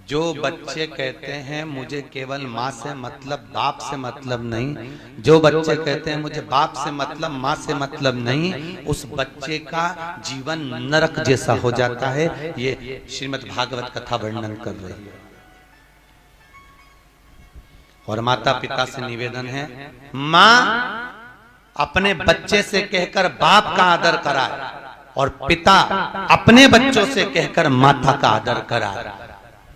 जो बच्चे कहते हैं मुझे केवल माँ से मतलब बाप से मतलब नहीं, जो बच्चे कहते हैं मुझे बाप से मतलब माँ से मतलब नहीं, उस बच्चे का जीवन नरक जैसा हो जाता है। ये श्रीमद् भागवत कथा वर्णन कर रही है। और माता पिता से निवेदन है, माँ अपने बच्चे से कहकर बाप का आदर कराए और पिता अपने बच्चों से कहकर माता का आदर कराए।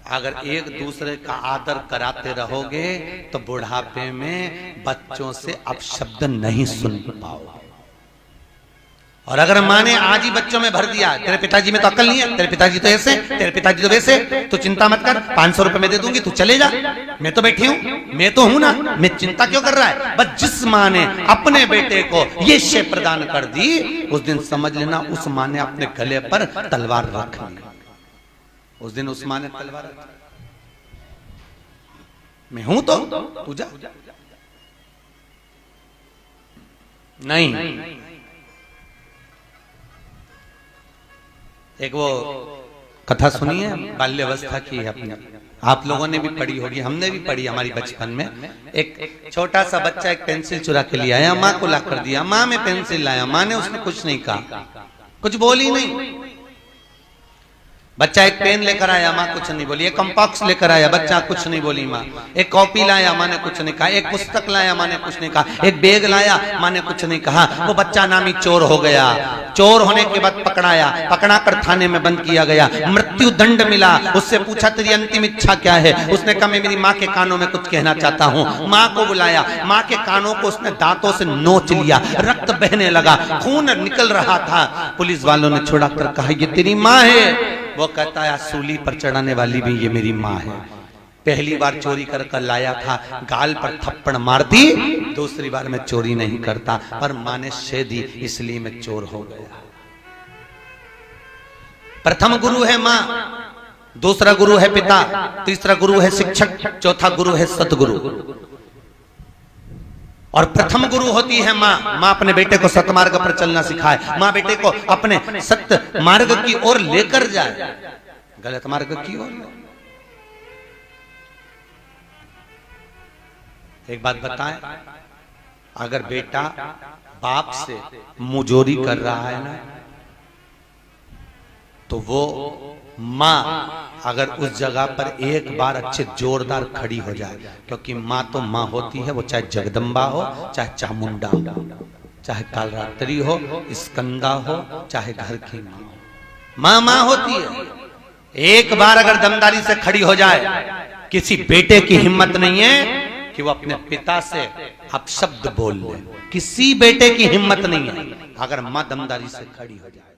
अगर एक दूसरे का आदर कराते रहोगे तो बुढ़ापे में बच्चों से अपशब्द नहीं सुन पाओगे। और अगर माँ ने आज ही बच्चों में भर दिया, तेरे पिताजी में तो अक्ल नहीं है, तेरे पिताजी तो ऐसे, तेरे पिताजी तो वैसे, तो चिंता मत कर, 500 रुपए मैं दे दूंगी, तू चले जा, मैं तो बैठी हूं, मैं तो हूं ना, मैं चिंता क्यों कर रहा है। बस जिस माँ ने अपने बेटे को ये शय प्रदान कर दी, उस दिन समझ लेना उस माँ ने अपने गले पर तलवार रख ली। उस दिन उस माँ ने तलवार रख ली। मैं हूं तो तू जा नहीं। एक वो कथा सुनी है बाल्यावस्था की, अपनी आप लोगों ने भी पढ़ी होगी, हमने भी पढ़ी हमारी बचपन में। एक छोटा सा बच्चा एक पेंसिल चुरा के ले आया, माँ को ला कर दिया, माँ मैं पेंसिल लाया, माँ ने उसने कुछ नहीं कहा, कुछ बोली नहीं। बच्चा एक पेन लेकर आया, माँ कुछ नहीं बोली। एक कंपास लेकर आया, बच्चा कुछ नहीं बोली माँ। एक कॉपी लाया, माँ ने कुछ नहीं कहा। एक पुस्तक लाया, माँ ने कुछ नहीं कहा। एक बैग लाया, माँ ने कुछ नहीं कहा। वो बच्चा नामी चोर हो गया। चोर होने के बाद पकड़ाया, पकड़ा कर थाने में बंद किया गया, मृत्यु दंड मिला। उससे पूछा तेरी अंतिम इच्छा क्या है? उसने कहा मैं मेरी माँ के कानों में कुछ कहना चाहता हूँ। माँ को बुलाया, माँ के कानों को उसने दांतों से नोच लिया, रक्त बहने लगा, खून निकल रहा था। पुलिस वालों ने छुड़ा कर कहा ये तेरी माँ है। वो कहता है सूली पर चढ़ाने वाली भी ये मेरी माँ है। पहली बार चोरी कर लाया था, गाल पर थप्पड़ मार दी, दूसरी बार मैं चोरी नहीं करता, पर माँ ने शे दी इसलिए मैं चोर हो गया। प्रथम गुरु है माँ, दूसरा गुरु है पिता, तीसरा गुरु है शिक्षक, चौथा गुरु है सतगुरु। और प्रथम गुरु होती है माँ। माँ अपने बेटे को सतमार्ग पर चलना सिखाए, माँ बेटे को अपने सत्य मार्ग की ओर लेकर जाए, गलत मार्ग की ओर। एक बात बताएं, अगर बेटा बाप से मुजोरी कर रहा है ना, तो वो माँ अगर उस जगह पर एक बार अच्छे जोरदार खड़ी हो जाए, क्योंकि माँ तो माँ होती है, वो चाहे जगदम्बा हो, चाहे चामुंडा हो, चाहे कालरात्रि हो, स्कंदा हो, चाहे घर की माँ हो, माँ माँ होती है। एक बार अगर दमदारी से खड़ी हो जाए, किसी बेटे की हिम्मत नहीं है कि वो अपने पिता से अपशब्द बोल ले, किसी बेटे की हिम्मत नहीं है अगर माँ दमदारी से खड़ी हो जाए।